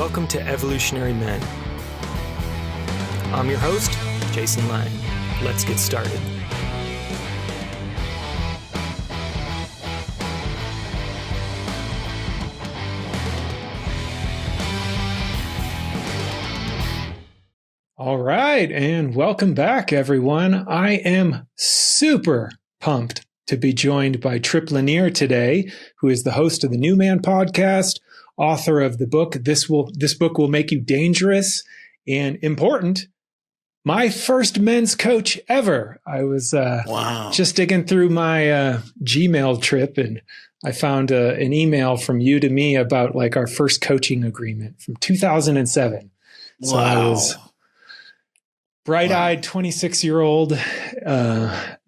Welcome to Evolutionary Men. I'm your host, Jason Lang. Let's get started. All right, and welcome back, everyone. I am super pumped to be joined by Tripp Lanier today, who is the host of the New Man podcast, author of the book, This Book Will Make You Dangerous, and important, my first men's coach ever. I was just digging through my Gmail trip, and I found an email from you to me about like our first coaching agreement from 2007. Wow. So I was bright-eyed 26-year-old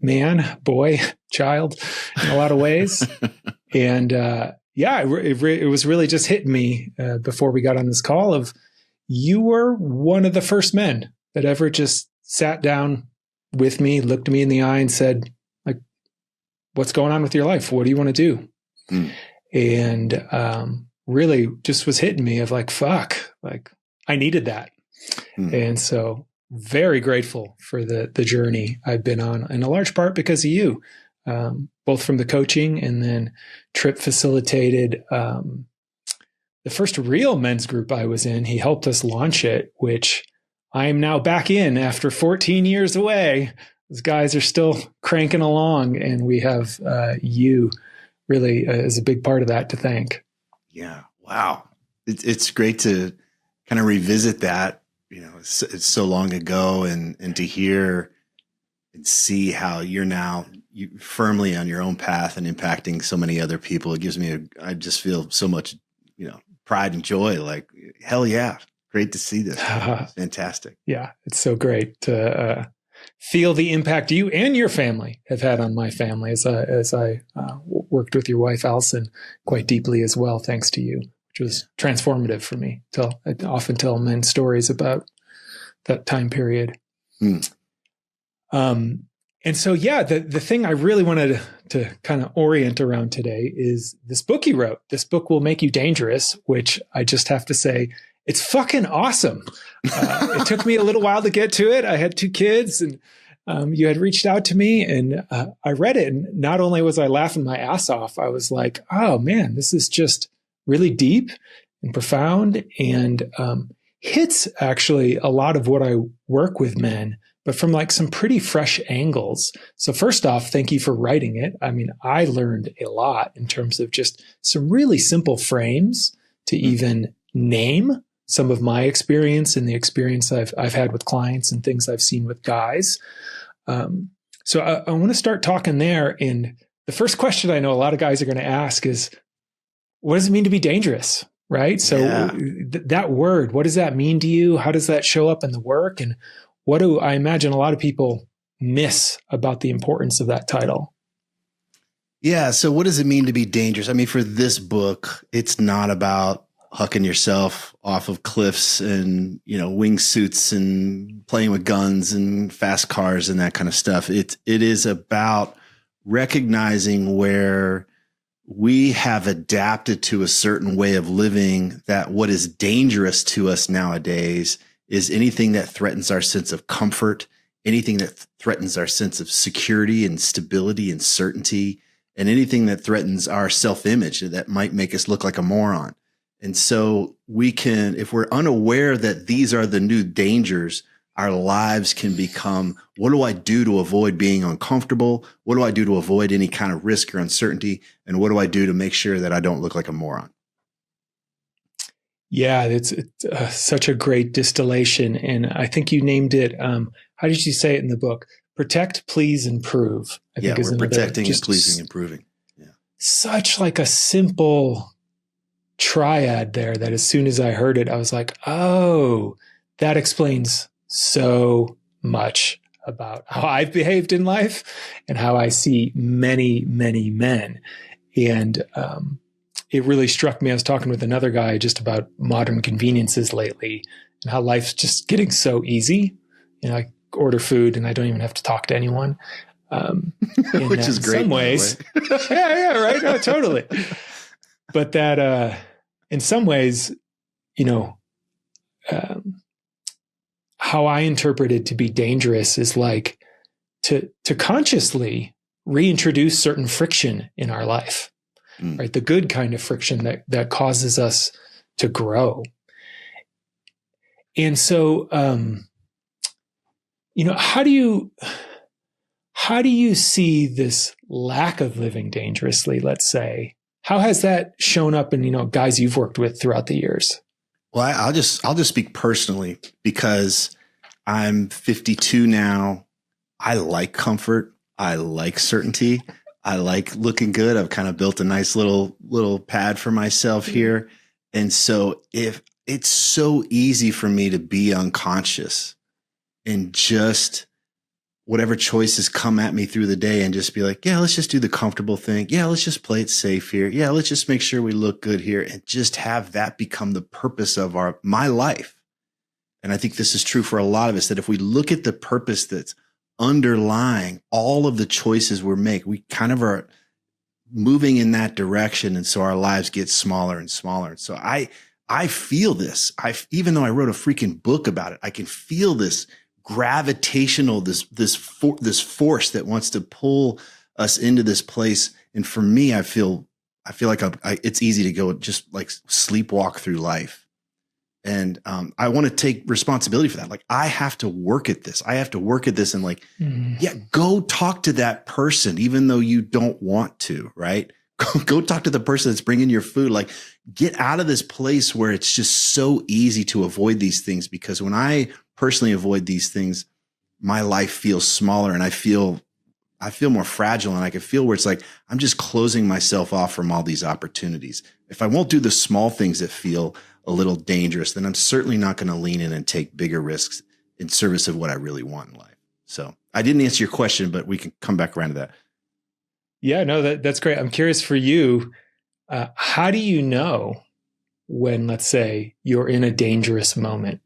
man, boy, child in a lot of ways. And it was really just hitting me before we got on this call of you were one of the first men that ever just sat down with me, looked me in the eye and said, like, what's going on with your life? What do you want to do? And really just was hitting me of like, fuck, like I needed that. And so very grateful for the journey I've been on, in a large part because of you, both from the coaching, and then Tripp facilitated the first real men's group I was in. He helped us launch it, which I am now back in after 14 years away. Those guys are still cranking along, and we have you really as a big part of that to thank. Yeah. Wow. It's great to kind of revisit that. You know, it's so long ago, and to hear and see how you're now firmly on your own path and impacting so many other people. It gives me I just feel so much, pride and joy. Like, hell yeah. Great to see this. It's fantastic. Yeah. It's so great to feel the impact you and your family have had on my family as I worked with your wife, Allison, quite deeply as well, thanks to you. Which was transformative for me. I often tell men stories about that time period. And so, the thing I really wanted to kind of orient around today is this book you wrote. This book will make you dangerous, which I just have to say, it's fucking awesome. It took me a little while to get to it. I had 2 kids, and you had reached out to me, and I read it. And not only was I laughing my ass off, I was like, oh man, this is just really deep and profound, and hits actually a lot of what I work with men, but from like some pretty fresh angles. So first off, thank you for writing it. I mean, I learned a lot in terms of just some really simple frames to even name some of my experience and the experience I've had with clients and things I've seen with guys. So I want to start talking there. And the first question I know a lot of guys are going to ask is, what does it mean to be dangerous? Right. So that word, what does that mean to you? How does that show up in the work? And what do I imagine a lot of people miss about the importance of that title? Yeah. So what does it mean to be dangerous? I mean, for this book, it's not about hucking yourself off of cliffs and, wingsuits and playing with guns and fast cars and that kind of stuff. It is about recognizing where we have adapted to a certain way of living, that what is dangerous to us nowadays is anything that threatens our sense of comfort, anything that threatens our sense of security and stability and certainty, and anything that threatens our self-image that might make us look like a moron. And so we can, if we're unaware that these are the new dangers, our lives can become, what do I do to avoid being uncomfortable? What do I do to avoid any kind of risk or uncertainty? And what do I do to make sure that I don't look like a moron? Yeah, it's such a great distillation. And I think you named it, how did you say it in the book? Protect, please, improve. I think we're protecting and pleasing, improving. Yeah. Such like a simple triad there that as soon as I heard it, I was like, oh, that explains so much about how I've behaved in life and how I see many, many men. And it really struck me. I was talking with another guy just about modern conveniences lately and how life's just getting so easy. I order food and I don't even have to talk to anyone. Which is great. In some ways. Yeah, right. No, totally. But that in some ways, how I interpreted to be dangerous is like to consciously reintroduce certain friction in our life, right? The good kind of friction that causes us to grow. And so, how do you see this lack of living dangerously, let's say? How has that shown up in, guys you've worked with throughout the years? Well, I'll just speak personally because I'm 52 now. I like comfort. I like certainty. I like looking good. I've kind of built a nice little pad for myself here. And so if it's so easy for me to be unconscious and just whatever choices come at me through the day and just be like, yeah, let's just do the comfortable thing. Yeah, let's just play it safe here. Yeah, let's just make sure we look good here and just have that become the purpose of my life. And I think this is true for a lot of us, that if we look at the purpose that's underlying all of the choices we make, we kind of are moving in that direction. And so our lives get smaller and smaller. And so I feel this. Even though I wrote a freaking book about it, I can feel this gravitational, this force that wants to pull us into this place. And for me, I feel like it's easy to go just like sleepwalk through life. And I want to take responsibility for that. Like I have to work at this. And like, yeah, go talk to that person, even though you don't want to, right? Go talk to the person that's bringing your food. Like get out of this place where it's just so easy to avoid these things. Because when I personally avoid these things, my life feels smaller and I feel more fragile, and I can feel where it's like, I'm just closing myself off from all these opportunities. If I won't do the small things that feel a little dangerous, then I'm certainly not going to lean in and take bigger risks in service of what I really want in life. So I didn't answer your question, but we can come back around to that. Yeah, no, that's great. I'm curious for you. How do you know when, let's say, you're in a dangerous moment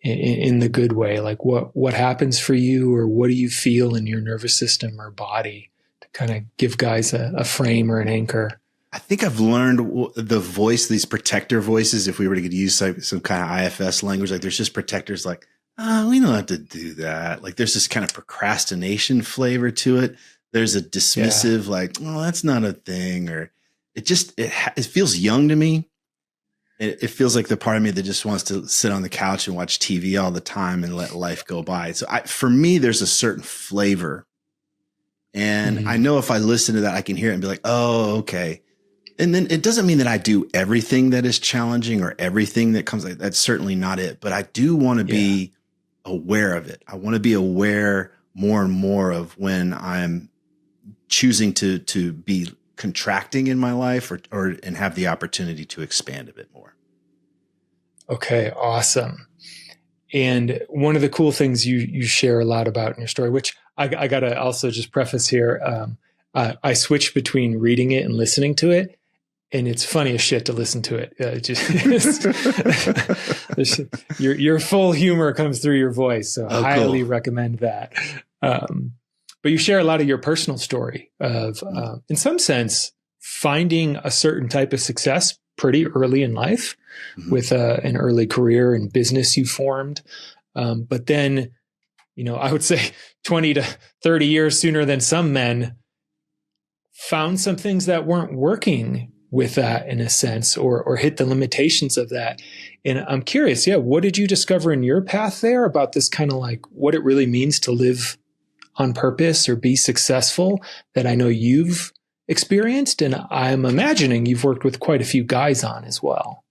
in the good way? Like what happens for you, or what do you feel in your nervous system or body to kind of give guys a frame or an anchor? I think I've learned the voice, these protector voices, if we were to use some kind of IFS language, like there's just protectors like, we don't have to do that. Like there's this kind of procrastination flavor to it. There's a dismissive, like, oh, that's not a thing. Or it feels young to me. It feels like the part of me that just wants to sit on the couch and watch TV all the time and let life go by. So for me, there's a certain flavor. And I know if I listen to that, I can hear it and be like, oh, okay. And then it doesn't mean that I do everything that is challenging or everything that comes. That's certainly not it. But I do want to be aware of it. I want to be aware more and more of when I'm choosing to be contracting in my life and have the opportunity to expand a bit more. Okay, awesome. And one of the cool things you share a lot about in your story, which I got to also just preface here, I switch between reading it and listening to it. And it's funny as shit to listen to it. Your full humor comes through your voice. So I highly recommend that. But you share a lot of your personal story of, in some sense, finding a certain type of success pretty early in life with an early career and business you formed. But then, I would say 20 to 30 years sooner than some men found some things that weren't working with that in a sense, or hit the limitations of that. And I'm curious, what did you discover in your path there about this kind of like what it really means to live on purpose or be successful that I know you've experienced, and I'm imagining you've worked with quite a few guys on as well.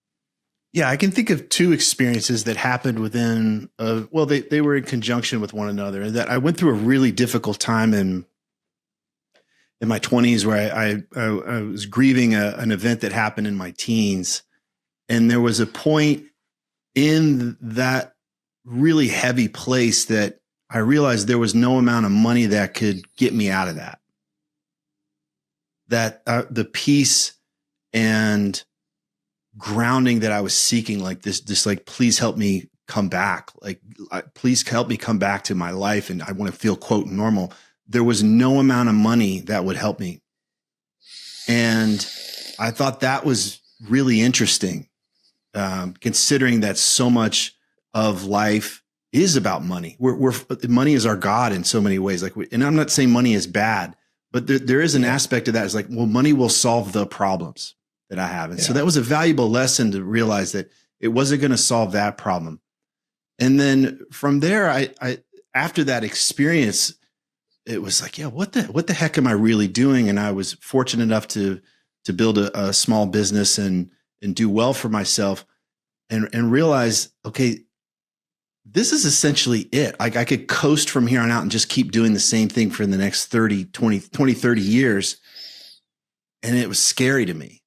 Yeah, I can think of two experiences that happened within, they were in conjunction with one another, and that I went through a really difficult time in my 20s where I was grieving an event that happened in my teens. And there was a point in that really heavy place that I realized there was no amount of money that could get me out of that. That the peace and grounding that I was seeking, like this, like, please help me come back. Like, please help me come back to my life. And I want to feel, quote, normal. There was no amount of money that would help me. And I thought that was really interesting. considering that so much of life is about money. Money is our God in so many ways. And I'm not saying money is bad, but there is an aspect of that. It's like, well, money will solve the problems that I have. And so that was a valuable lesson to realize that it wasn't going to solve that problem. And then from there, I after that experience, it was like, yeah, what the heck am I really doing? And I was fortunate enough to build a small business and do well for myself and realize, okay, this is essentially it. I could coast from here on out and just keep doing the same thing for the next 30 years. And it was scary to me.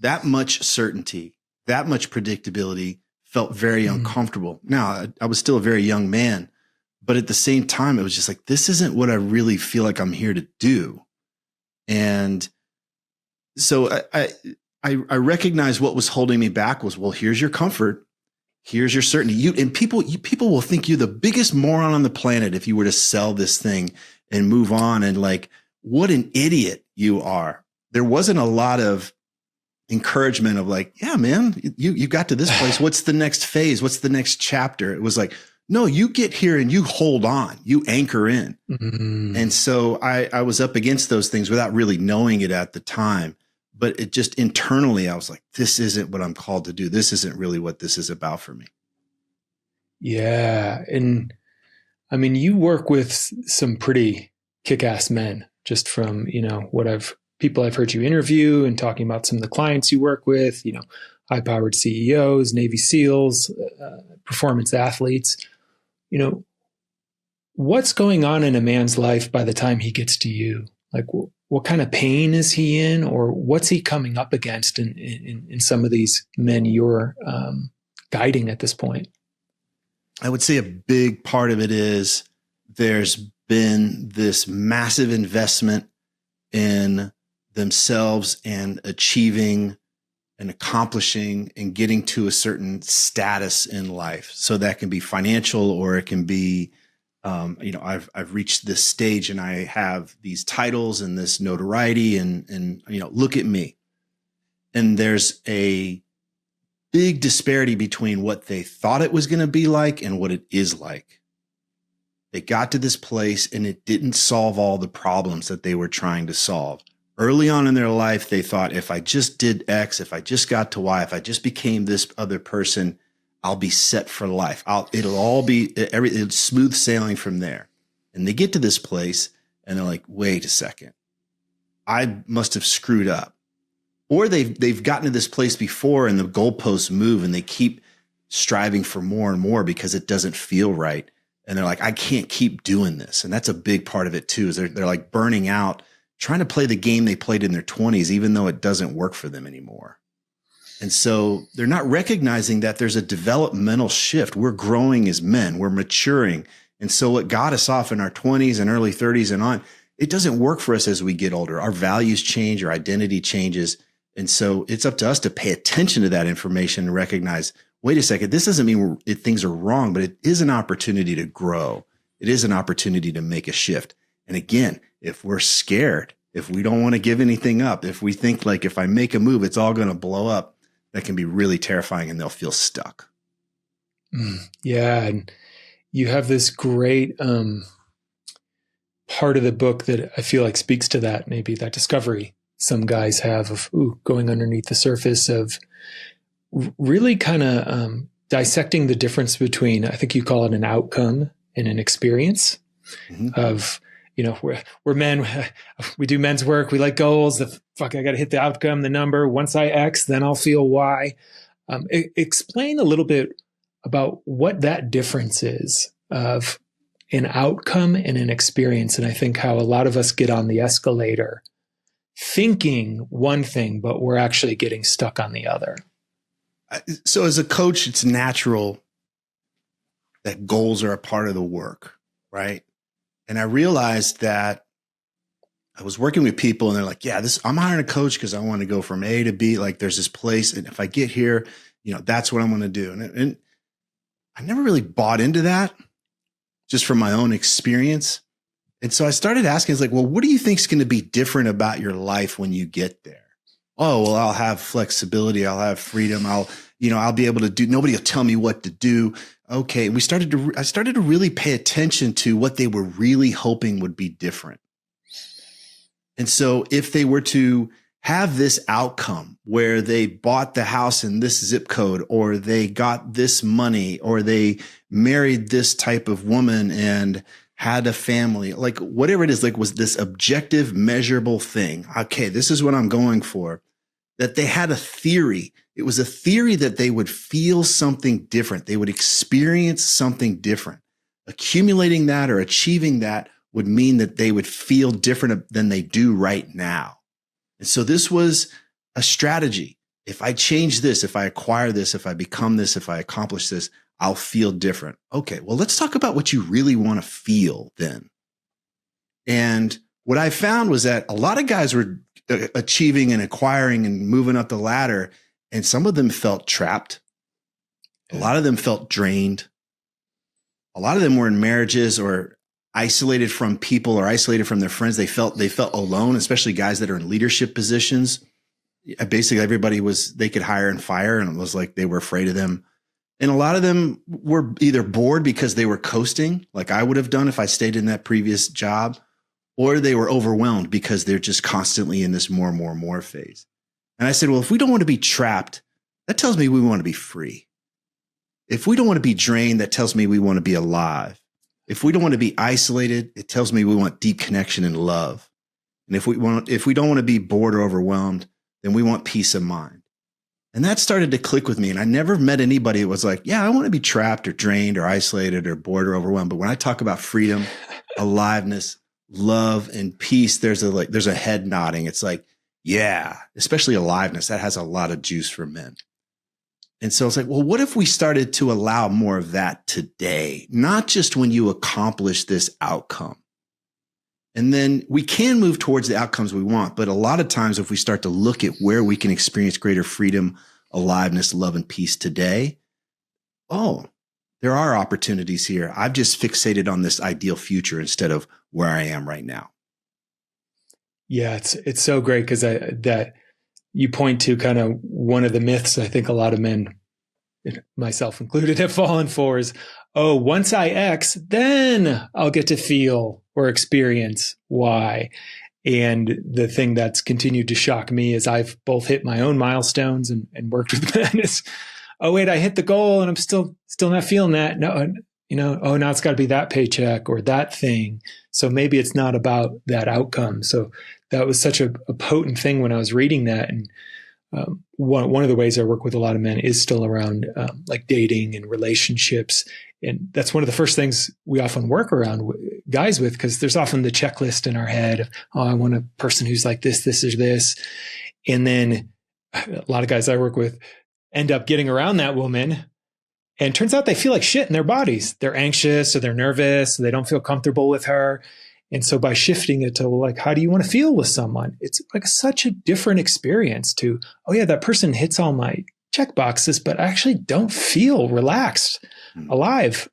That much certainty, that much predictability felt very uncomfortable. Now, I was still a very young man, but at the same time, it was just like, this isn't what I really feel like I'm here to do. And so I recognized what was holding me back was, well, here's your comfort. Here's your certainty. People will think you're the biggest moron on the planet if you were to sell this thing and move on. And like, what an idiot you are. There wasn't a lot of encouragement of like, yeah, man, you got to this place. What's the next phase? What's the next chapter? It was like, no, you get here and you hold on, you anchor in. Mm-hmm. And so I was up against those things without really knowing it at the time. But it just internally, I was like, this isn't what I'm called to do. This isn't really what this is about for me. Yeah. And I mean, you work with some pretty kick-ass men just from, people I've heard you interview and talking about some of the clients you work with, high-powered CEOs, Navy SEALs, performance athletes. What's going on in a man's life by the time he gets to you? Like, what kind of pain is he in, or what's he coming up against in some of these men you're guiding at this point? I would say a big part of it is there's been this massive investment in themselves and achieving and accomplishing and getting to a certain status in life. So that can be financial, or it can be, I've reached this stage and I have these titles and this notoriety and look at me. And there's a big disparity between what they thought it was going to be like and what it is like. They got to this place and it didn't solve all the problems that they were trying to solve. Early on in their life, they thought, if I just did X, if I just got to Y, if I just became this other person, I'll be set for life. It'll all be it's smooth sailing from there. And they get to this place and they're like, wait a second, I must have screwed up. Or they've gotten to this place before and the goalposts move and they keep striving for more and more because it doesn't feel right. And they're like, I can't keep doing this. And that's a big part of it too, is they're like burning out, trying to play the game they played in their 20s, even though it doesn't work for them anymore. And so they're not recognizing that there's a developmental shift. We're growing as men, we're maturing. And so what got us off in our 20s and early 30s and on, it doesn't work for us as we get older. Our values change, our identity changes. And so it's up to us to pay attention to that information and recognize, wait a second, this doesn't mean things are wrong, but it is an opportunity to grow. It is an opportunity to make a shift. And again, if we're scared, if we don't want to give anything up, if we think like, if I make a move, it's all going to blow up, that can be really terrifying and they'll feel stuck. Yeah. And you have this great part of the book that I feel like speaks to that, maybe that discovery some guys have of going underneath the surface of really kind of dissecting the difference between, I think you call it an outcome and an experience of, we're men, we do men's work. We like goals. I got to hit the outcome, the number. Once I X, then I'll feel Y. Explain a little bit about what that difference is of an outcome and an experience. And I think how a lot of us get on the escalator thinking one thing, but we're actually getting stuck on the other. So as a coach, it's natural that goals are a part of the work, right? And I realized that I was working with people and they're like, yeah, I'm hiring a coach because I want to go from A to B. Like there's this place. And if I get here, that's what I'm going to do. And I never really bought into that just from my own experience. And so I started asking, it's like, well, what do you think is going to be different about your life when you get there? Oh, well, I'll have flexibility. I'll have freedom. I'll be able to do, nobody will tell me what to do. Okay. I started to really pay attention to what they were really hoping would be different. And so if they were to have this outcome where they bought the house in this zip code, or they got this money, or they married this type of woman and had a family, like whatever it is, like was this objective, measurable thing. Okay, this is what I'm going for. That they had a theory. It was a theory that they would feel something different. They would experience something different. Accumulating that or achieving that would mean that they would feel different than they do right now. And so this was a strategy. If I change this, if I acquire this, if I become this, if I accomplish this, I'll feel different. Okay, well, let's talk about what you really want to feel then. And what I found was that a lot of guys were achieving and acquiring and moving up the ladder, and some of them felt trapped. A lot of them felt drained. A lot of them were in marriages or isolated from people or isolated from their friends. They felt alone, especially guys that are in leadership positions. Basically, everybody they could hire and fire, and it was like they were afraid of them. And a lot of them were either bored because they were coasting, like I would have done if I stayed in that previous job, or they were overwhelmed because they're just constantly in this more phase. And I said, well, if we don't want to be trapped, that tells me we want to be free. If we don't want to be drained, that tells me we want to be alive. If we don't want to be isolated, it tells me we want deep connection and love. And if we don't want to be bored or overwhelmed, then we want peace of mind. And that started to click with me. And I never met anybody that was like, yeah, I want to be trapped or drained or isolated or bored or overwhelmed. But when I talk about freedom, aliveness, love, and peace, there's a head nodding. It's like, yeah, especially aliveness. That has a lot of juice for men. And so it's like, well, what if we started to allow more of that today? Not just when you accomplish this outcome. And then we can move towards the outcomes we want. But a lot of times, if we start to look at where we can experience greater freedom, aliveness, love, and peace today, there are opportunities here. I've just fixated on this ideal future instead of where I am right now. Yeah, it's so great because that you point to kind of one of the myths I think a lot of men, myself included, have fallen for is, once I X, then I'll get to feel or experience Y. And the thing that's continued to shock me is I've both hit my own milestones and worked with men is, wait, I hit the goal and I'm still not feeling that. No, now it's got to be that paycheck or that thing. So maybe it's not about that outcome. So that was such a potent thing when I was reading that. And one of the ways I work with a lot of men is still around like dating and relationships. And that's one of the first things we often work around guys with, because there's often the checklist in our head of, I want a person who's like this, this, or this. And then a lot of guys I work with end up getting around that woman. And it turns out they feel like shit in their bodies. They're anxious or they're nervous. Or they don't feel comfortable with her. And so by shifting it to like, how do you want to feel with someone? It's like such a different experience to, that person hits all my check boxes, but I actually don't feel relaxed, alive,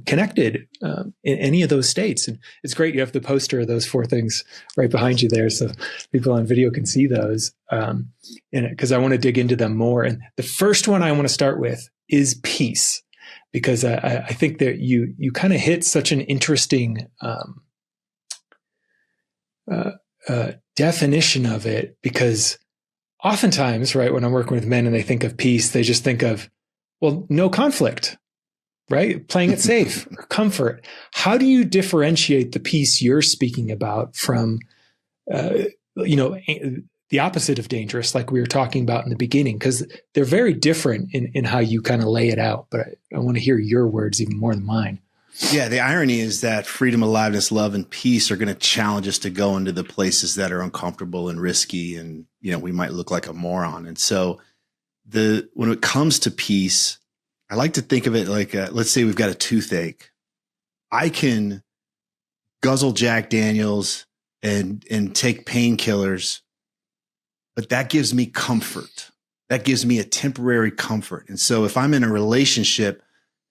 connected in any of those states. And it's great. You have the poster of those 4 things right behind you there. So people on video can see those. And because I want to dig into them more. And the first one I want to start with is peace. Because I think that you kind of hit such an interesting definition of it, because oftentimes, right, when I'm working with men and they think of peace, they just think of, no conflict, right? Playing it safe or comfort. How do you differentiate the peace you're speaking about from, the opposite of dangerous, like we were talking about in the beginning, because they're very different in how you kind of lay it out. But I want to hear your words even more than mine. Yeah, the irony is that freedom, aliveness, love, and peace are going to challenge us to go into the places that are uncomfortable and risky, and we might look like a moron. And so, when it comes to peace, I like to think of it like, let's say we've got a toothache. I can guzzle Jack Daniels and take painkillers. But that gives me comfort. That gives me a temporary comfort. And so if I'm in a relationship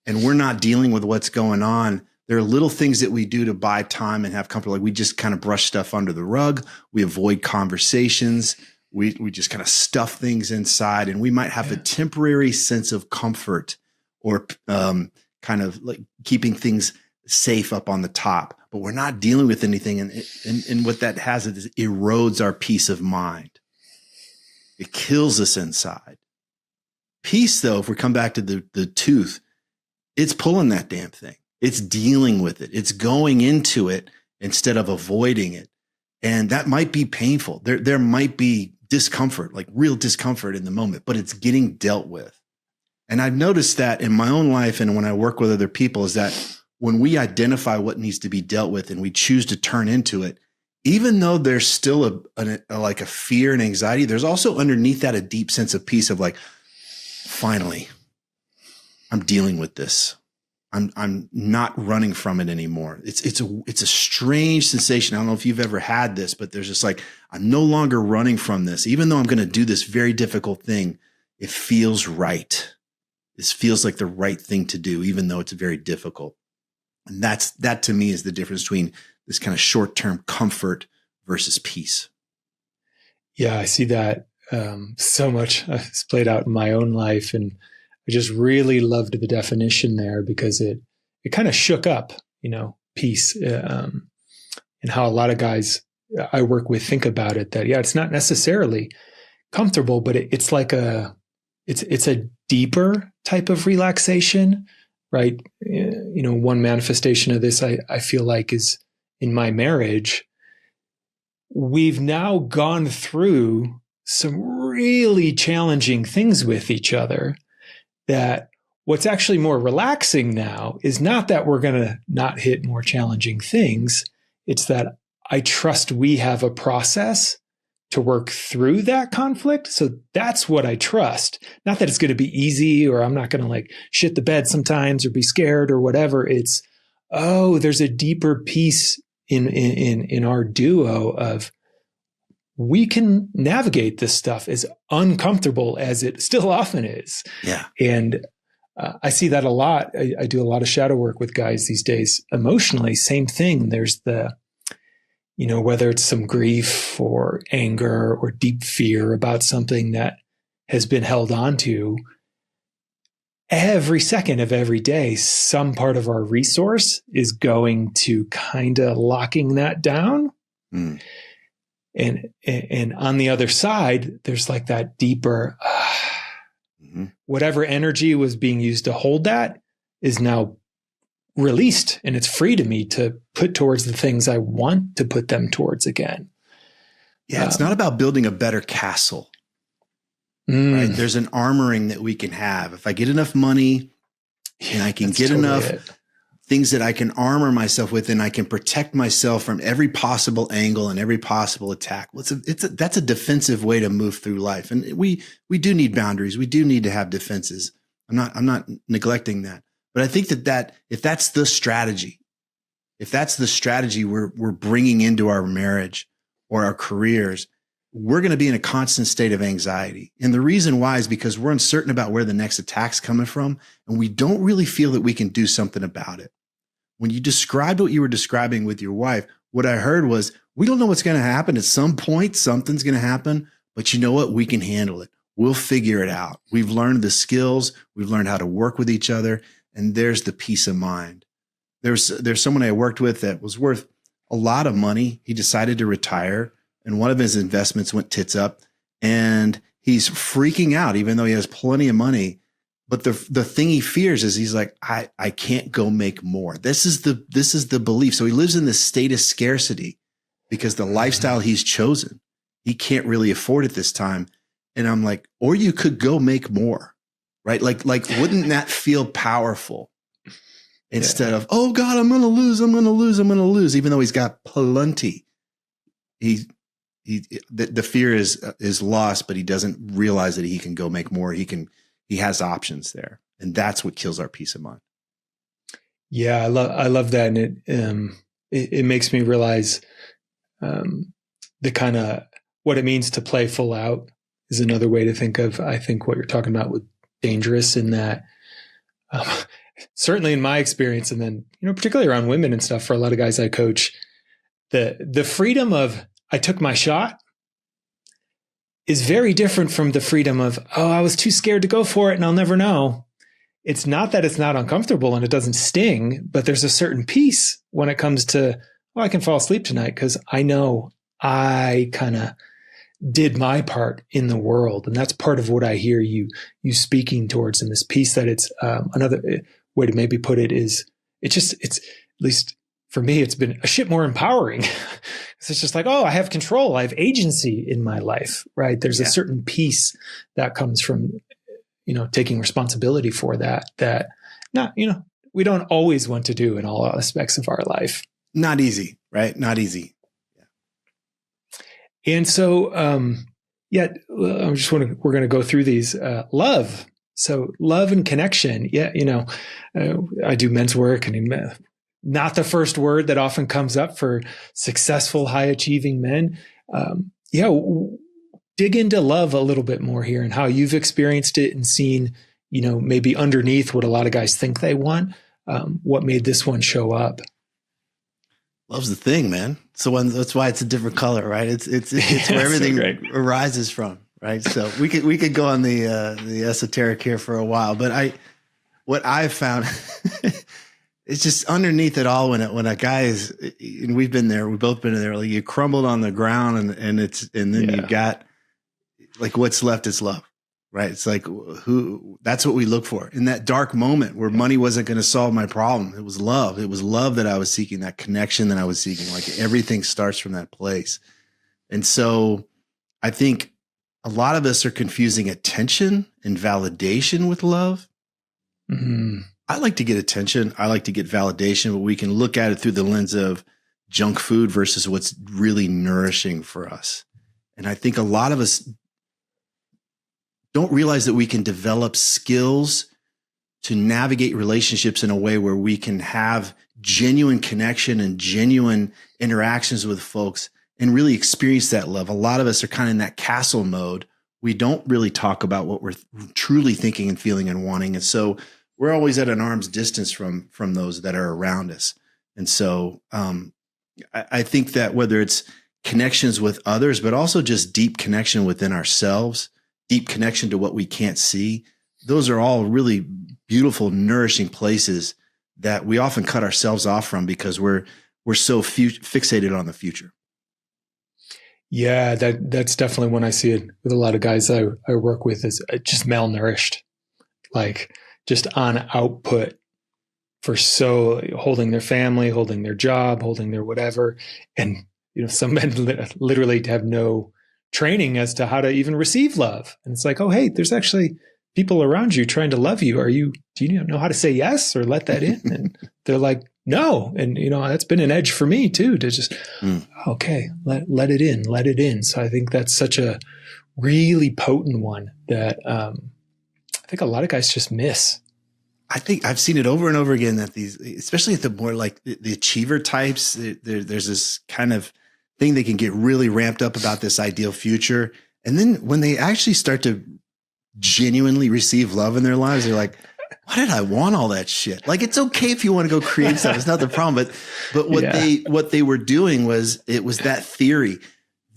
and we're not dealing with what's going on, there are little things that we do to buy time and have comfort. Like we just kind of brush stuff under the rug. We avoid conversations. we just kind of stuff things inside, and we might have a temporary sense of comfort or kind of like keeping things safe up on the top, but we're not dealing with anything. And what that has is it erodes our peace of mind. It kills us inside. Peace, though, if we come back to the tooth, it's pulling that damn thing. It's dealing with it. It's going into it instead of avoiding it. And that might be painful. There might be discomfort, like real discomfort in the moment, but it's getting dealt with. And I've noticed that in my own life and when I work with other people is that when we identify what needs to be dealt with and we choose to turn into it, even though there's still like a fear and anxiety, there's also underneath that a deep sense of peace of like, finally, I'm dealing with this. I'm not running from it anymore. It's a strange sensation. I don't know if you've ever had this, but there's just like, I'm no longer running from this. Even though I'm going to do this very difficult thing, it feels right. This feels like the right thing to do, even though it's very difficult. And that to me is the difference between this kind of short-term comfort versus peace. Yeah, I see that so much. It's played out in my own life, and I just really loved the definition there because it kind of shook up, peace, and how a lot of guys I work with think about it. That it's not necessarily comfortable, but it's like it's a deeper type of relaxation, right? One manifestation of this I feel like is in my marriage. We've now gone through some really challenging things with each other, that what's actually more relaxing now is not that we're going to not hit more challenging things. It's that I trust we have a process to work through that conflict. So that's what I trust. Not that it's going to be easy, or I'm not going to like shit the bed sometimes or be scared or whatever. It's, there's a deeper piece in our duo of, we can navigate this stuff as uncomfortable as it still often is. Yeah. And I see that a lot. I do a lot of shadow work with guys these days. Emotionally, same thing. There's whether it's some grief or anger or deep fear about something that has been held on to, every second of every day, some part of our resource is going to kind of locking that down. Mm. And on the other side, there's like that deeper, whatever energy was being used to hold that is now released, and it's free to me to put towards the things I want to put them towards again. Yeah, it's not about building a better castle, right? There's an armoring that we can have. If I get enough money and I can get enough things that I can armor myself with, and I can protect myself from every possible angle and every possible attack. Well, that's a defensive way to move through life. And we do need boundaries. We do need to have defenses. I'm not neglecting that. But I think that if that's the strategy, we're bringing into our marriage or our careers, we're going to be in a constant state of anxiety. And the reason why is because we're uncertain about where the next attack's coming from, and we don't really feel that we can do something about it. When you described what you were describing with your wife, what I heard was, we don't know what's going to happen. At some point, something's going to happen, but you know what? We can handle it. We'll figure it out. We've learned the skills. We've learned how to work with each other. And there's the peace of mind. There's someone I worked with that was worth a lot of money. He decided to retire, and one of his investments went tits up, and he's freaking out, even though he has plenty of money. But the thing he fears is he's like, I can't go make more. This is the belief. So he lives in this state of scarcity because the lifestyle he's chosen, he can't really afford it this time. And I'm like, or you could go make more, right? Like wouldn't that feel powerful? Instead of, oh God, I'm going to lose, even though he's got plenty. The fear is lost, but he doesn't realize that he can go make more. He has options there, and that's what kills our peace of mind. Yeah, I love that, and it makes me realize the kind of what it means to play full out is another way to think of, I think, what you're talking about with dangerous, in that certainly in my experience, and then particularly around women and stuff, for a lot of guys I coach, the freedom of, I took my shot, is very different from the freedom of, oh, I was too scared to go for it and I'll never know. It's not that it's not uncomfortable and it doesn't sting, but there's a certain peace when it comes to, oh, I can fall asleep tonight because I know I kind of did my part in the world. And that's part of what I hear you speaking towards in this piece, that it's another way to maybe put it is it's at least for me, it's been a shit more empowering. It's just like, oh, I have control. I have agency in my life, right? There's a certain peace that comes from, taking responsibility for that not, we don't always want to do in all aspects of our life. Not easy, right? Not easy. Yeah. And so, we're going to go through these, love. So love and connection. Yeah. I do men's work, and not the first word that often comes up for successful, high achieving men. Dig into love a little bit more here and how you've experienced it and seen, maybe underneath what a lot of guys think they want. What made this one show up? Love's the thing, man. So that's why it's a different color, right? It's where everything arises from, right? So we could go on the esoteric here for a while, but what I've found it's just underneath it all when a guy is, and we've both been there, like you crumbled on the ground and then you've got like what's left is love, right? It's like that's what we look for in that dark moment where money wasn't going to solve my problem. It was love. It was love that I was seeking, that connection that I was seeking. Like everything starts from that place. And so I think a lot of us are confusing attention and validation with love. Mm-hmm. I like to get attention. I like to get validation, but we can look at it through the lens of junk food versus what's really nourishing for us. And I think a lot of us don't realize that we can develop skills to navigate relationships in a way where we can have genuine connection and genuine interactions with folks and really experience that love. A lot of us are kind of in that castle mode. We don't really talk about what we're truly thinking and feeling and wanting. And so we're always at an arm's distance from those that are around us. And so I think that whether it's connections with others, but also just deep connection within ourselves, deep connection to what we can't see, those are all really beautiful, nourishing places that we often cut ourselves off from because we're so fixated on the future. Yeah, that's definitely when I see it with a lot of guys I work with is just malnourished, like just on output for holding their family, holding their job, holding their whatever. And, some men literally have no training as to how to even receive love. And it's like, oh, hey, there's actually people around you trying to love you. Do you know how to say yes or let that in? And they're like, no. And, that's been an edge for me too, to just, okay, let it in. So I think that's such a really potent one that I think a lot of guys just miss. I think I've seen it over and over again that these, especially at the more like the achiever types, there's this kind of thing they can get really ramped up about this ideal future. And then when they actually start to genuinely receive love in their lives, they're like, why did I want all that shit? Like, it's okay if you want to go create stuff. It's not the problem. But what they were doing was, it was that theory.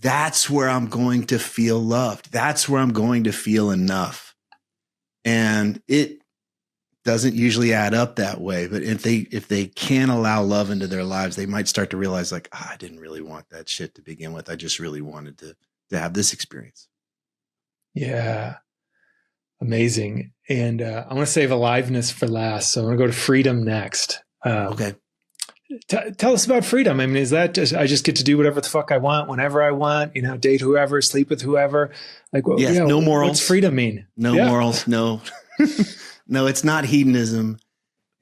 That's where I'm going to feel loved. That's where I'm going to feel enough. And it doesn't usually add up that way. But if they can allow love into their lives, they might start to realize like, I didn't really want that shit to begin with. I just really wanted to have this experience. Yeah. Amazing. And I want to save aliveness for last. So I want to go to freedom next. Okay. Tell us about freedom. I mean, is that just, I just get to do whatever the fuck I want, whenever I want, date whoever, sleep with whoever? Like, no morals. What's freedom mean? No morals. No. No, it's not hedonism.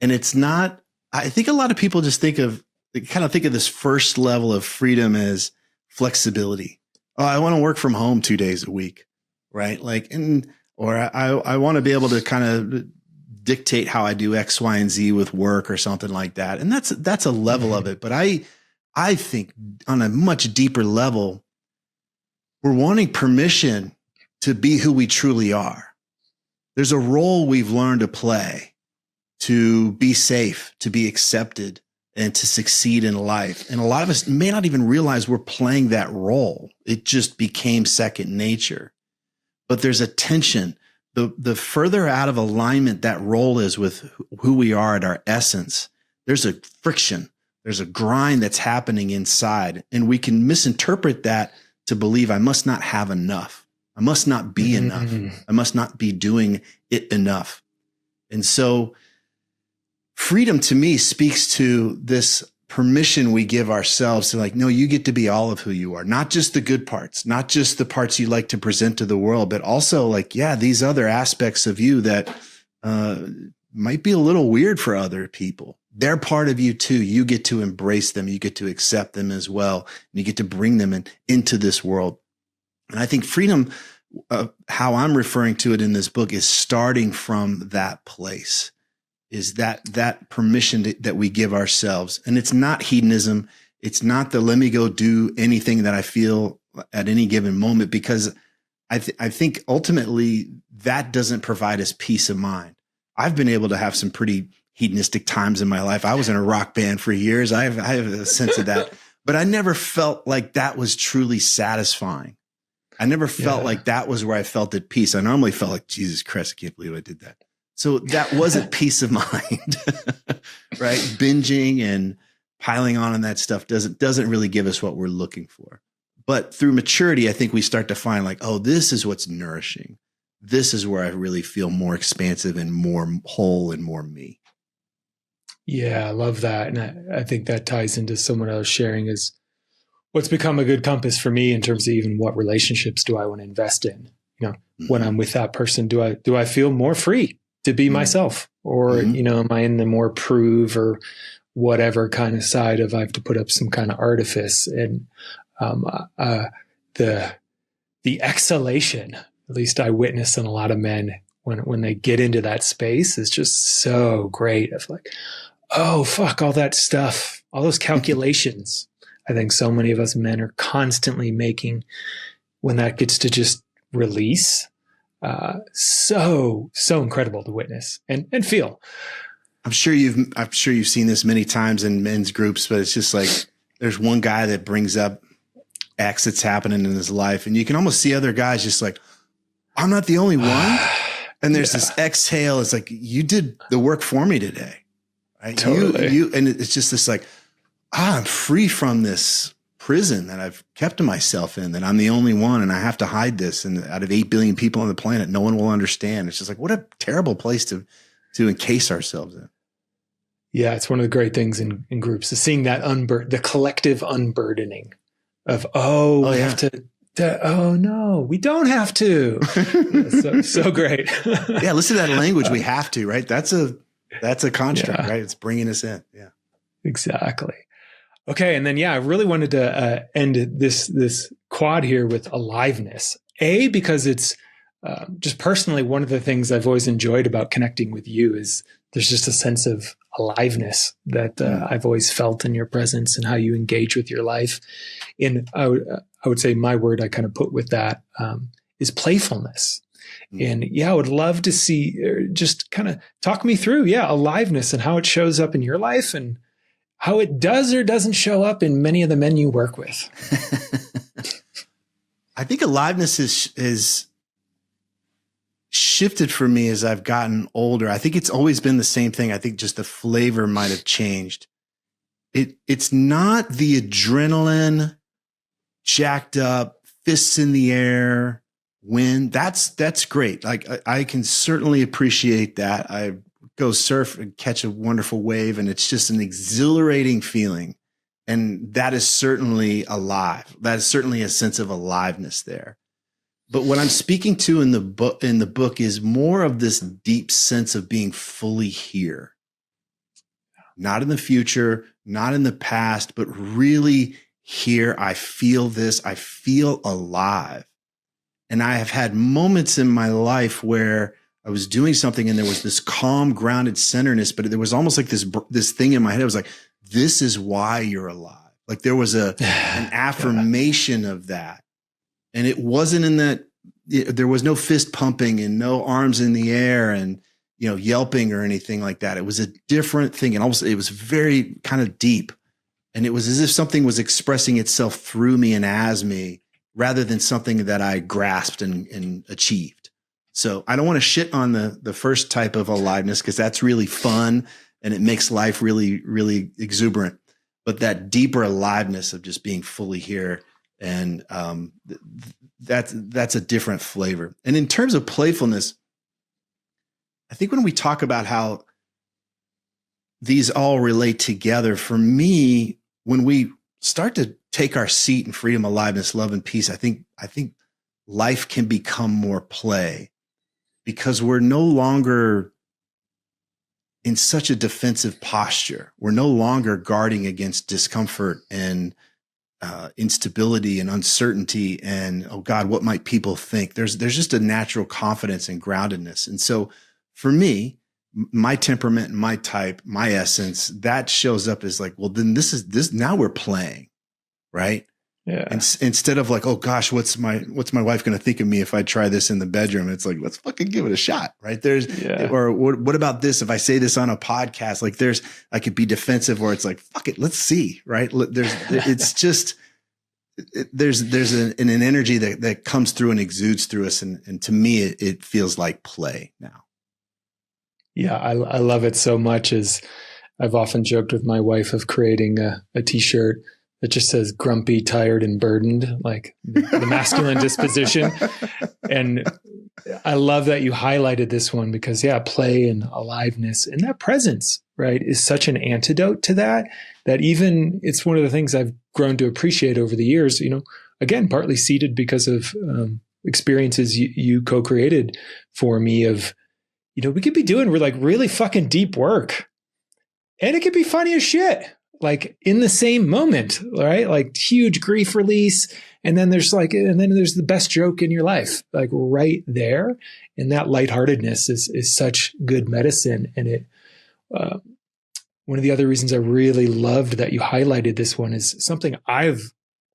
And it's not, I think a lot of people just think of this first level of freedom as flexibility. Oh, I want to work from home 2 days a week. Right. Or I want to be able to kind of dictate how I do X, Y, and Z with work or something like that. And that's a level of it. But I think on a much deeper level, we're wanting permission to be who we truly are. There's a role we've learned to play to be safe, to be accepted, and to succeed in life. And a lot of us may not even realize we're playing that role. It just became second nature. but there's a tension. The further out of alignment that role is with who we are at our essence, there's a friction. There's a grind that's happening inside. And we can misinterpret that to believe I must not have enough. I must not be enough. I must not be doing it enough. And so freedom to me speaks to this permission we give ourselves to, like, no, you get to be all of who you are, not just the good parts, not just the parts you like to present to the world, but also like, yeah, these other aspects of you that might be a little weird for other people. They're part of you too. You get to embrace them. You get to accept them as well. And you get to bring them into this world. And I think freedom, how I'm referring to it in this book, is starting from that place, is that permission that we give ourselves. And it's not hedonism. It's not the let me go do anything that I feel at any given moment, because I think ultimately that doesn't provide us peace of mind. I've been able to have some pretty hedonistic times in my life. I was in a rock band for years. I have a sense of that, but I never felt like that was truly satisfying. I never felt like that was where I felt at peace. I normally felt like, Jesus Christ, I can't believe I did that. So that wasn't peace of mind, right? Binging and piling on that stuff doesn't really give us what we're looking for. But through maturity, I think we start to find like, oh, this is what's nourishing. This is where I really feel more expansive and more whole and more me. Yeah, I love that. And I think that ties into someone else sharing is what's become a good compass for me in terms of even what relationships do I want to invest in? You know, when I'm with that person, do I feel more free to be myself? Or, you know, am I in the more prove or whatever kind of side of I have to put up some kind of artifice? And the exhalation, at least I witness in a lot of men when they get into that space, is just so great. Of like, oh, fuck, all that stuff, all those calculations. I think so many of us men are constantly making when that gets to just release. So incredible to witness and feel. I'm sure you've seen this many times in men's groups, but it's just like there's one guy that brings up X that's happening in his life, and you can almost see other guys just like, I'm not the only one. And there's this exhale. It's like, you did the work for me today. Right? Totally. And it's just this like, I'm free from this prison that I've kept myself in, that I'm the only one and I have to hide this. And out of 8 billion people on the planet, no one will understand. It's just like, what a terrible place to encase ourselves in. Yeah. It's one of the great things in groups is seeing that the collective unburdening of, we have to, oh no, we don't have to. so great. Yeah. Listen to that language. We have to, right? That's a construct, right? It's bringing us in. Yeah, exactly. Okay. And then, I really wanted to end this quad here with aliveness. Because it's just personally, one of the things I've always enjoyed about connecting with you is there's just a sense of aliveness that I've always felt in your presence and how you engage with your life. And I would say my word I kind of put with that is playfulness. And I would love to see, just kind of talk me through, aliveness and how it shows up in your life and how it does or doesn't show up in many of the men you work with. I think aliveness is shifted for me as I've gotten older. I think it's always been the same thing. I think just the flavor might have changed. It's not the adrenaline, jacked up, fists in the air, win. That's great. Like I can certainly appreciate that. I go surf and catch a wonderful wave, and it's just an exhilarating feeling. And that is certainly alive. That is certainly a sense of aliveness there. But what I'm speaking to in the book is more of this deep sense of being fully here. Not in the future, not in the past, but really here. I feel this. I feel alive. And I have had moments in my life where I was doing something and there was this calm, grounded centeredness, but there was almost like this thing in my head. I was like, this is why you're alive. Like there was an affirmation of that. And it wasn't in that there was no fist pumping and no arms in the air and, yelping or anything like that. It was a different thing. And almost, it was very kind of deep. And it was as if something was expressing itself through me and as me. rather than something that I grasped and achieved. So I don't want to shit on the first type of aliveness, because that's really fun and it makes life really, really exuberant. But that deeper aliveness of just being fully here, and that's a different flavor. And in terms of playfulness, I think when we talk about how these all relate together, for me, when we start to take our seat in freedom, aliveness, love, and peace, I think life can become more play, because we're no longer in such a defensive posture. We're no longer guarding against discomfort and instability and uncertainty and, oh God, what might people think? There's just a natural confidence and groundedness. And so for me, my temperament and my type, my essence, that shows up as like, well, then this now we're playing, right? Yeah. And instead of like, oh gosh, what's my wife going to think of me if I try this in the bedroom? It's like, let's fucking give it a shot, right? Or what about this? If I say this on a podcast, like I could be defensive, or it's like, fuck it, let's see, right? It's just, there's an energy that comes through and exudes through us. And to me, it feels like play now. Yeah. I love it so much. As I've often joked with my wife of creating a t-shirt that just says grumpy, tired, and burdened, like the masculine disposition. And I love that you highlighted this one, because play and aliveness and that presence, right, is such an antidote to that even it's one of the things I've grown to appreciate over the years, again, partly seeded because of experiences you co-created for me of, we could be doing like really fucking deep work and it could be funny as shit. Like in the same moment, right? Like huge grief release. And then there's the best joke in your life, like right there. And that lightheartedness is such good medicine. And it, one of the other reasons I really loved that you highlighted this one is something I've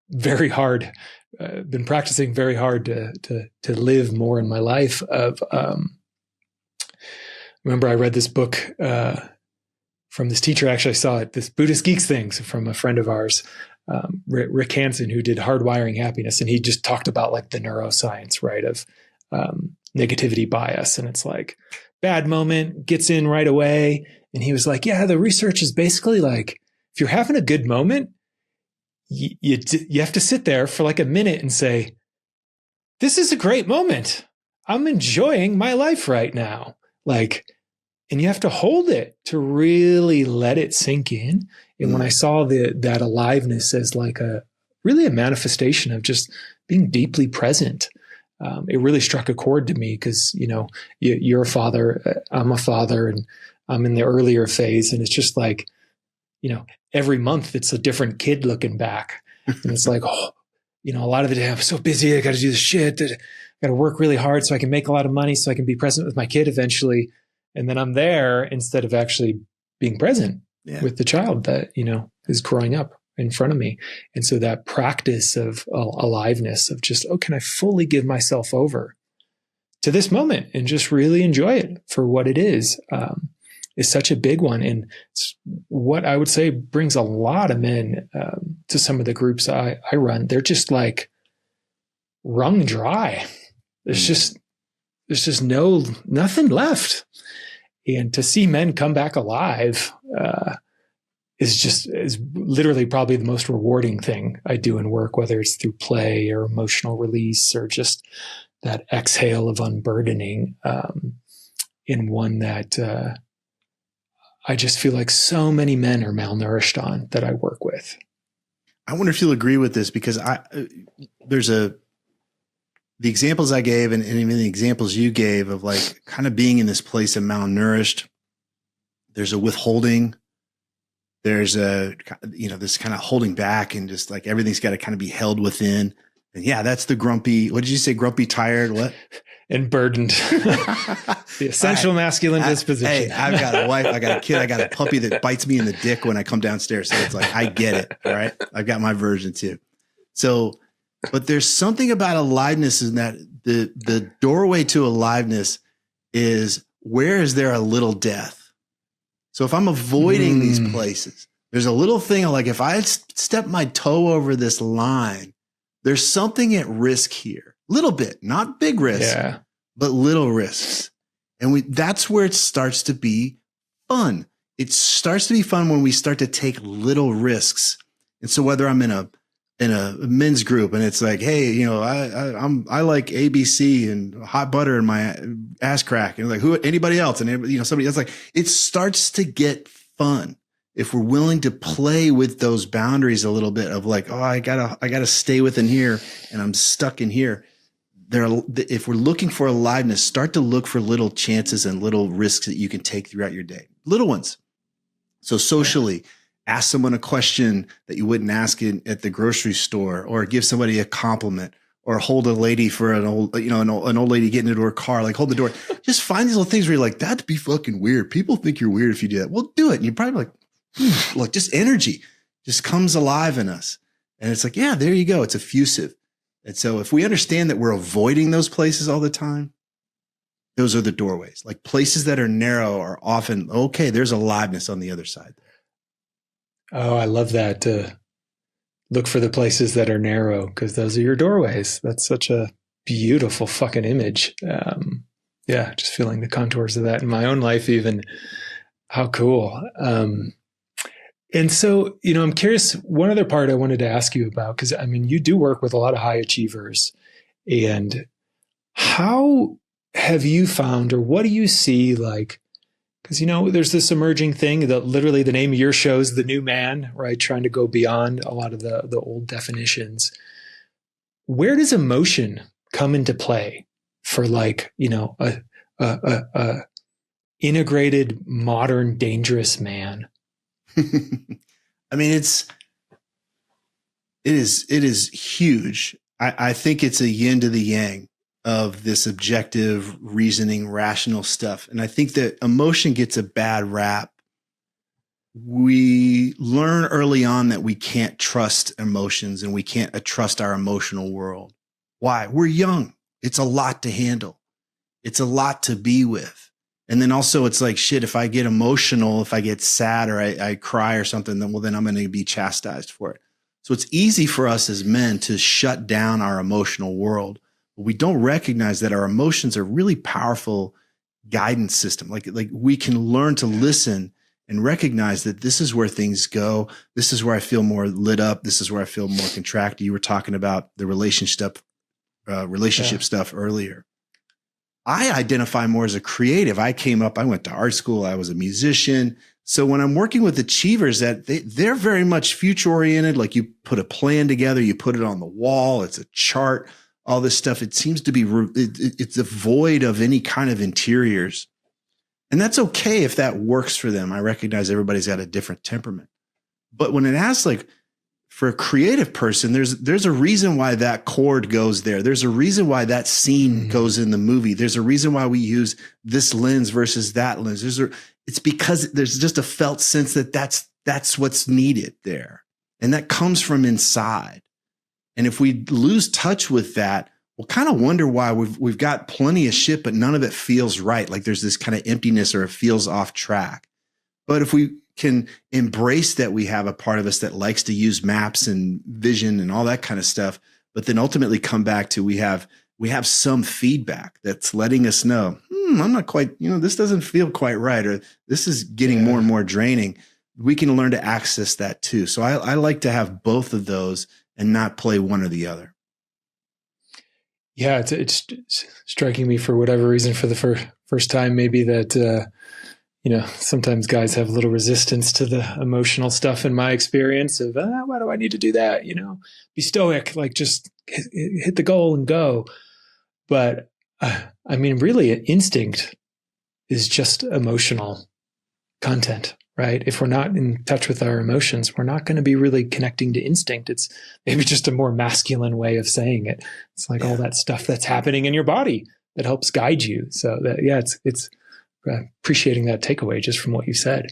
been practicing very hard to live more in my life of, remember I read this book, from this teacher. Actually, I saw it, this Buddhist Geeks things from a friend of ours, Rick Hansen, who did Hardwiring Happiness. And he just talked about like the neuroscience, right, of negativity bias. And it's like bad moment gets in right away. And he was like, the research is basically like, if you're having a good moment, you have to sit there for like a minute and say, this is a great moment. I'm enjoying my life right now. And you have to hold it to really let it sink in. And when I saw that aliveness as like really a manifestation of just being deeply present, it really struck a chord to me, because, you're a father, I'm a father, and I'm in the earlier phase. And it's just like, every month it's a different kid looking back. And it's like, a lot of the day I'm so busy. I got to do this shit. I got to work really hard so I can make a lot of money so I can be present with my kid eventually. And then I'm there instead of actually being present with the child that, is growing up in front of me. And so that practice of aliveness of just, can I fully give myself over to this moment and just really enjoy it for what it is such a big one. And it's what I would say brings a lot of men to some of the groups I run. They're just like wrung dry. There's just nothing left. And to see men come back alive is literally probably the most rewarding thing I do in work, whether it's through play or emotional release or just that exhale of unburdening, in one that I just feel like so many men are malnourished on that I work with. I wonder if you'll agree with this, because the examples I gave and even the examples you gave of like kind of being in this place of malnourished, there's a withholding, there's this kind of holding back, and just like everything's got to kind of be held within. And that's the grumpy, what did you say? Grumpy, tired, what? And burdened. The essential masculine disposition. Hey, I've got a wife, I got a kid, I got a puppy that bites me in the dick when I come downstairs. So it's like, I get it. All right. I've got my version too. So, but there's something about aliveness in that the doorway to aliveness is, where is there a little death? So if I'm avoiding these places, there's a little thing like, if I step my toe over this line, There's something at risk here. Little bit, not big risk, but little risks. And that's where it starts to be fun. It starts to be fun when we start to take little risks. And so whether I'm in a men's group and it's like, hey, you know, I like ABC and hot butter in my ass crack, and like anybody else, and you know, somebody else, like, it starts to get fun if we're willing to play with those boundaries a little bit of like, oh, I gotta stay within here and I'm stuck in here. If we're looking for aliveness, start to look for little chances and little risks that you can take throughout your day. Little ones. So socially, ask someone a question that you wouldn't ask at the grocery store, or give somebody a compliment, or hold a lady for an old lady getting into her car, like hold the door. Just find these little things where you're like, that'd be fucking weird. People think you're weird if you do that. Well, do it. And you're probably like, look, just energy just comes alive in us. And it's like, yeah, there you go. It's effusive. And so if we understand that we're avoiding those places all the time, those are the doorways. Like places that are narrow are often, okay, there's aliveness on the other side. Oh, I love that. Look for the places that are narrow, because those are your doorways. That's such a beautiful fucking image. Just feeling the contours of that in my own life, even. How cool. And so, you know, I'm curious, one other part I wanted to ask you about, because I mean, you do work with a lot of high achievers, and how have you found, or what do you see, like, because, you know, there's this emerging thing that literally the name of your show is The New Man, right? Trying to go beyond a lot of the old definitions. Where does emotion come into play for, like, you know, a integrated, modern, dangerous man? I mean, it is huge. I think it's a yin to the yang of this objective, reasoning, rational stuff. And I think that emotion gets a bad rap. We learn early on that we can't trust emotions, and we can't trust our emotional world. Why? We're young. It's a lot to handle. It's a lot to be with. And then also it's like, shit, if I get emotional, if I get sad, or I cry or something, then I'm going to be chastised for it. So it's easy for us as men to shut down our emotional world. But we don't recognize that our emotions are really powerful guidance system. Like we can learn to listen and recognize that this is where things go. This is where I feel more lit up. This is where I feel more contracted. You were talking about the relationship stuff earlier. I identify more as a creative. I went to art school. I was a musician. So when I'm working with achievers, that they're very much future oriented. Like, you put a plan together, you put it on the wall. It's a chart, all this stuff. It seems to be, it's devoid of any kind of interiors. And that's okay if that works for them. I recognize everybody's got a different temperament. But when it asks, like, for a creative person, there's a reason why that chord goes there. There's a reason why that scene goes in the movie. There's a reason why we use this lens versus that lens. It's because there's just a felt sense that that's what's needed there. And that comes from inside. And if we lose touch with that, we'll kind of wonder why we've got plenty of shit, but none of it feels right. Like there's this kind of emptiness, or it feels off track. But if we can embrace that we have a part of us that likes to use maps and vision and all that kind of stuff, but then ultimately come back to we have some feedback that's letting us know, I'm not quite, this doesn't feel quite right, or this is getting more and more draining. We can learn to access that too. So I like to have both of those and not play one or the other. Yeah, it's striking me for whatever reason for the first time, maybe that, sometimes guys have a little resistance to the emotional stuff in my experience of, why do I need to do that? Be stoic, like just hit the goal and go. But really instinct is just emotional content, right? If we're not in touch with our emotions, we're not going to be really connecting to instinct. It's maybe just a more masculine way of saying it. It's like all that stuff that's happening in your body that helps guide you. So that, it's appreciating that takeaway just from what you said.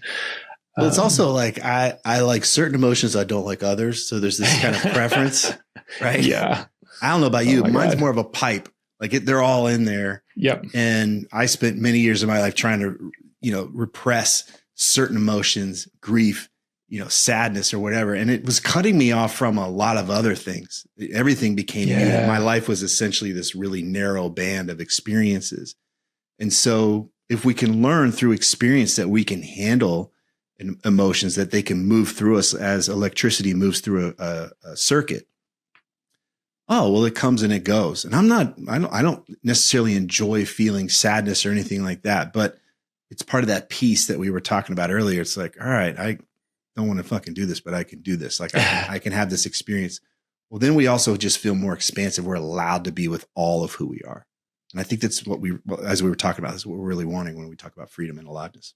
Well, it's also like I like certain emotions, I don't like others. So there's this kind of preference, right? Yeah. I don't know about you. Mine's God. more of a pipe. Like they're all in there. Yep. And I spent many years of my life trying to, repress certain emotions, grief, sadness or whatever. And it was cutting me off from a lot of other things. Everything became needed. My life was essentially this really narrow band of experiences. And so if we can learn through experience that we can handle emotions, that they can move through us as electricity moves through a circuit. Oh, well, it comes and it goes. And I don't necessarily enjoy feeling sadness or anything like that, but it's part of that piece that we were talking about earlier. It's like, all right, I don't want to fucking do this, but I can do this. Like I can have this experience. Well, then we also just feel more expansive. We're allowed to be with all of who we are. And I think that's as we were talking about, that's what we're really wanting when we talk about freedom and aliveness.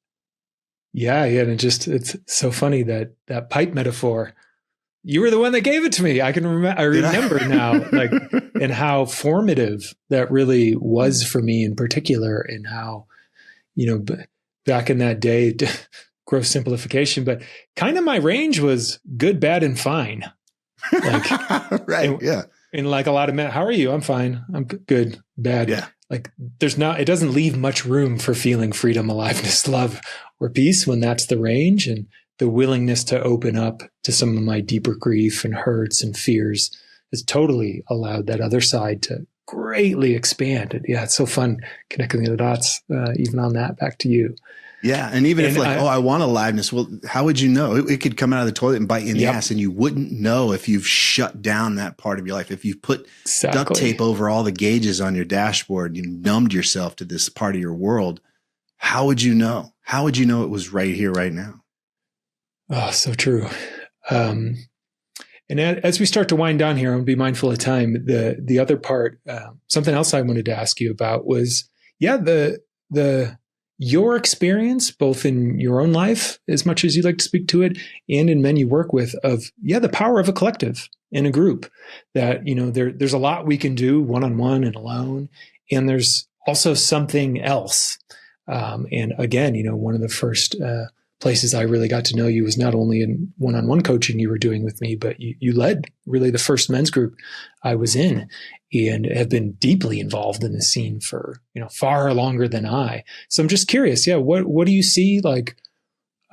Yeah. And it's so funny that pipe metaphor, you were the one that gave it to me. I remember now, like, and how formative that really was for me in particular, and how, back in that day, gross simplification, but kind of my range was good, bad, and fine. Like, right. Yeah. And like a lot of men, how are you? I'm fine. I'm good, bad. Yeah. Like it doesn't leave much room for feeling freedom, aliveness, love, or peace when that's the range. And the willingness to open up to some of my deeper grief and hurts and fears has totally allowed that other side to greatly expand. And yeah, it's so fun connecting the dots, even on that. Back to you. Yeah. And even if I want aliveness, well, how would you know? It could come out of the toilet and bite you in the ass, and you wouldn't know if you've shut down that part of your life. If you've put duct tape over all the gauges on your dashboard, you numbed yourself to this part of your world, how would you know? How would you know it was right here, right now? Oh, so true. And as we start to wind down here, I'll be mindful of time. The other part, something else I wanted to ask you about was, your experience, both in your own life, as much as you like to speak to it, and in men you work with, of the power of a collective in a group. That there's a lot we can do one-on-one and alone, and there's also something else. And again, one of the first places I really got to know you was not only in one-on-one coaching you were doing with me, but you led really the first men's group I was in, and have been deeply involved in the scene for, far longer than I. So I'm just curious. Yeah. What do you see, like,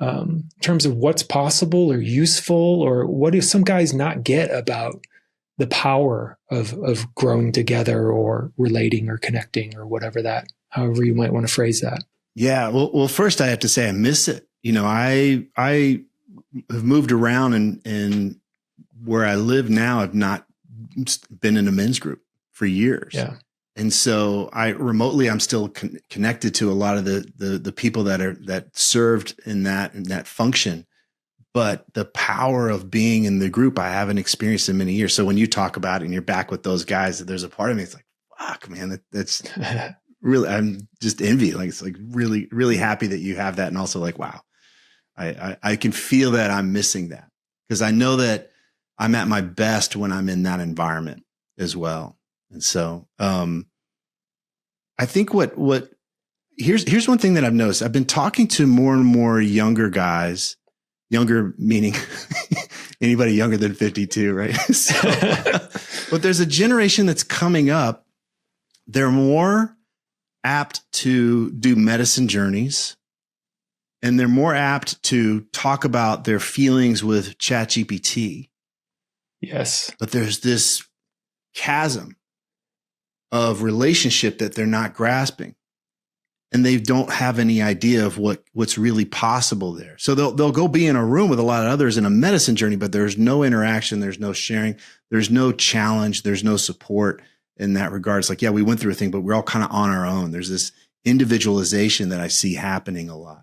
in terms of what's possible or useful, or what do some guys not get about the power of growing together or relating or connecting or however you might want to phrase that? Yeah. Well, first I have to say I miss it. I have moved around, and where I live now, I've not been in a men's group for years. Yeah. And so I'm still connected to a lot of the people that served in that function, but the power of being in the group, I haven't experienced in many years. So when you talk about it and you're back with those guys, there's a part of me, it's like, fuck, man, that's really, I'm just envy. Like, it's like really, really happy that you have that. And also like, wow, I can feel that I'm missing that, because I know that I'm at my best when I'm in that environment as well. And so, I think here's one thing that I've noticed. I've been talking to more and more younger guys, younger meaning anybody younger than 52, right? But there's a generation that's coming up. They're more apt to do medicine journeys, and they're more apt to talk about their feelings with ChatGPT. Yes. But there's this chasm of relationship that they're not grasping, and they don't have any idea of what's really possible there. So they'll go be in a room with a lot of others in a medicine journey, but there's no interaction, there's no sharing, there's no challenge, there's no support in that regard. It's like, yeah, we went through a thing, but we're all kind of on our own. There's this individualization that I see happening a lot.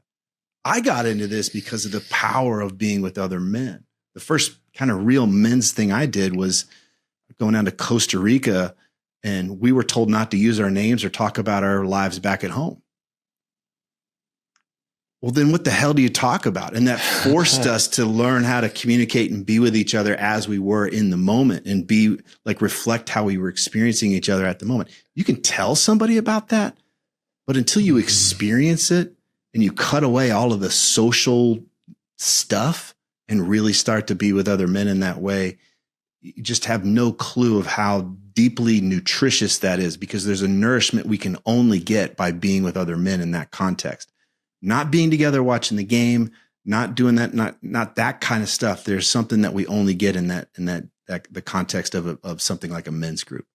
I got into this because of the power of being with other men. The first kind of real men's thing I did was going down to Costa Rica, and we were told not to use our names or talk about our lives back at home. Well, then what the hell do you talk about? And that forced us to learn how to communicate and be with each other as we were in the moment, and be like, reflect how we were experiencing each other at the moment. You can tell somebody about that, but until you experience it and you cut away all of the social stuff and really start to be with other men in that way, you just have no clue of how deeply nutritious that is, because there's a nourishment we can only get by being with other men in that context. Not being together watching the game, not doing that, not that kind of stuff. There's something that we only get in that the context of something like a men's group.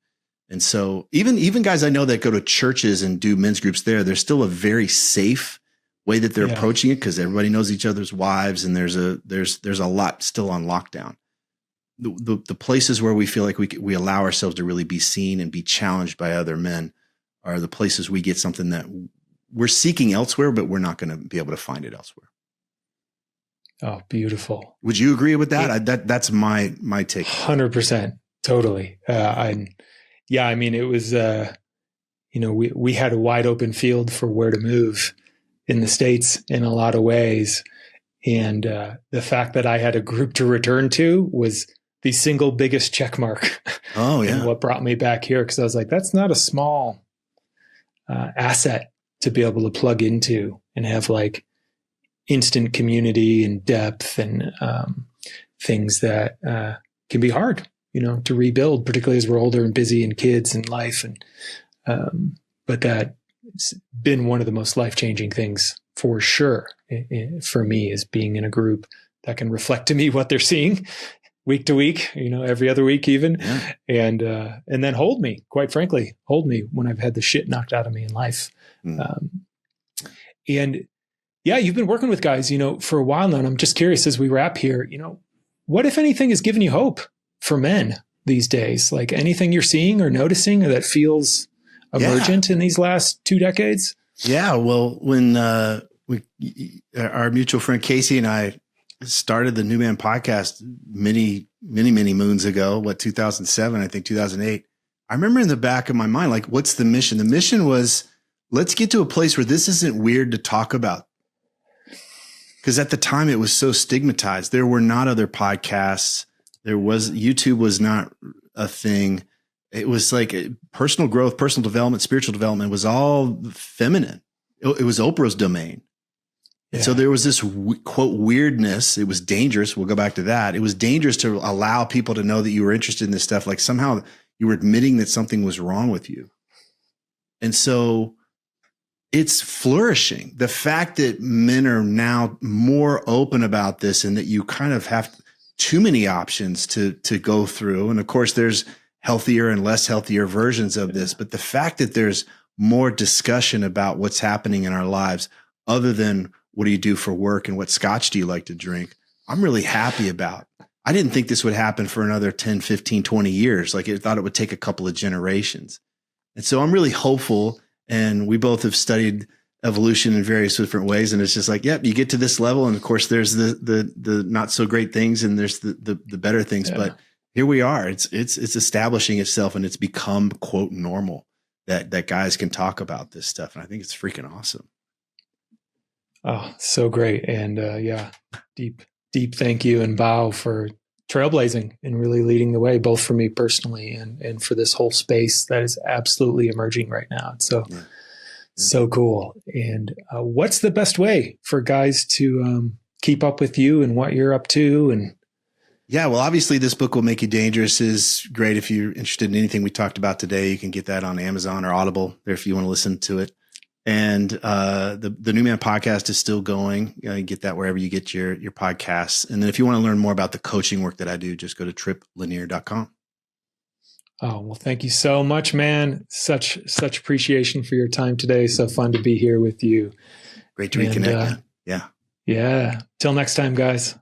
And so even guys I know that go to churches and do men's groups there's still a very safe way that they're approaching it, because everybody knows each other's wives, and there's a lot still on lockdown. The places where we feel like we allow ourselves to really be seen and be challenged by other men are the places we get something that we're seeking elsewhere, but we're not going to be able to find it elsewhere. Oh, beautiful. Would you agree with that? That's my take. 100%. Totally. I mean, it was, we had a wide open field for where to move in the States in a lot of ways. And the fact that I had a group to return to was the single biggest check mark. Oh, yeah. And what brought me back here, because I was like, that's not a small asset to be able to plug into and have like instant community and depth and things that can be hard, to rebuild, particularly as we're older and busy and kids and life. And but that's been one of the most life-changing things for sure for me, is being in a group that can reflect to me what they're seeing week to week, every other week even, and then hold me when I've had the shit knocked out of me in life. And you've been working with guys, for a while now, and I'm just curious as we wrap here, what, if anything, has given you hope for men these days? Like anything you're seeing or noticing or that feels emergent in these last 2 decades? Yeah. Well, when our mutual friend Casey and I started the New Man podcast many moons ago, 2007, I think 2008. I remember in the back of my mind, like, what's the mission? The mission was, let's get to a place where this isn't weird to talk about. Because at the time it was so stigmatized. There were not other podcasts. YouTube was not a thing. It was like personal growth, personal development, spiritual development was all feminine. It was Oprah's domain. And so there was this quote weirdness. It was dangerous. We'll go back to that. It was dangerous to allow people to know that you were interested in this stuff. Like somehow you were admitting that something was wrong with you. And so it's flourishing. The fact that men are now more open about this, and that you kind of have too many options to go through. And of course there's healthier and less healthier versions of this, but the fact that there's more discussion about what's happening in our lives other than what do you do for work and what scotch do you like to drink, I'm really happy about. I didn't think this would happen for another 10, 15, 20 years. Like I thought it would take a couple of generations. And so I'm really hopeful. And we both have studied evolution in various different ways. And it's just like, you get to this level. And of course there's the not so great things and there's the better things, but here we are. It's establishing itself, and it's become quote normal that guys can talk about this stuff. And I think it's freaking awesome. Oh, so great. And deep thank you and bow for trailblazing and really leading the way, both for me personally and for this whole space that is absolutely emerging right now. It's so cool. And what's the best way for guys to keep up with you and what you're up to? And well, obviously this book Will Make You Dangerous is great. If you're interested in anything we talked about today, you can get that on Amazon or Audible there if you want to listen to it. And the New Man podcast is still going. You get that wherever you get your podcasts. And then if you want to learn more about the coaching work that I do, just go to tripplanier.com. Oh, well, thank you so much, man. Such appreciation for your time today. So fun to be here with you. Great to reconnect. Yeah. Till next time, guys.